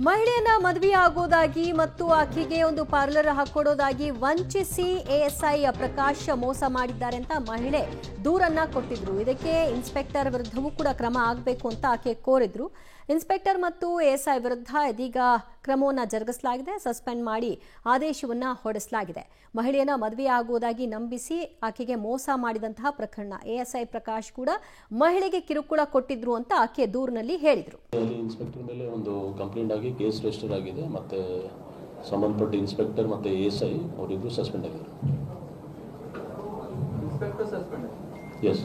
ಮಹಿಳೆಯನ್ನ ಮದುವೆ ಆಗೋದಾಗಿ ಮತ್ತು ಆಕೆಗೆ ಒಂದು ಪಾರ್ಲರ್ ಹಾಕೊಡೋದಾಗಿ ವಂಚಿಸಿ ಎಎಸ್ಐ ಪ್ರಕಾಶ್ ಮೋಸ ಮಾಡಿದ್ದಾರೆ ಅಂತ ಮಹಿಳೆ ದೂರನ್ನ ಕೊಟ್ಟಿದ್ರು. ಇದಕ್ಕೆ ಇನ್ಸ್ಪೆಕ್ಟರ್ ವಿರುದ್ಧವೂ ಕೂಡ ಕ್ರಮ ಆಗಬೇಕು ಅಂತ ಆಕೆ ಕೋರಿದ್ರು. ಇನ್ಸ್ಪೆಕ್ಟರ್ ಮತ್ತು ಎಎಸ್ಐ ವಿರುದ್ಧ ಇದೀಗ ಕ್ರಮವನ್ನು ಜರುಗಿಸಲಾಗಿದೆ. ಸಸ್ಪೆಂಡ್ ಮಾಡಿ ಆದೇಶವನ್ನ ಹೊರಡಿಸಲಾಗಿದೆ. ಮಹಿಳೆಯನ್ನ ಮದುವೆ ಆಗುವುದಾಗಿ ನಂಬಿಸಿ ಆಕೆಗೆ ಮೋಸ ಮಾಡಿದಂತಹ ಪ್ರಕರಣ. ಎಎಸ್ಐ ಪ್ರಕಾಶ್ ಕೂಡ ಮಹಿಳೆಗೆ ಕಿರುಕುಳ ಕೊಟ್ಟಿದ್ರು ಅಂತ ಆಕೆ ದೂರಿನಲ್ಲಿ ಹೇಳಿದ್ರು. ಇನ್ಸ್ಪೆಕ್ಟರ್ ಮೇಲೆ ಒಂದು ಕಂಪ್ಲೇಂಟ್ ಆಗಿ ಕೇಸ್ ರಿಜಿಸ್ಟರ್ ಆಗಿದೆ. ಮತ್ತೆ ಸಂಬಂಧಪಟ್ಟ ಇನ್ಸ್ಪೆಕ್ಟರ್ ಮತ್ತೆ ಎಎಸ್ಐ ಅವರಿಬ್ಬರು ಸಸ್ಪೆಂಡ್ ಆಗಿದ್ದಾರೆ. ಎಸ್.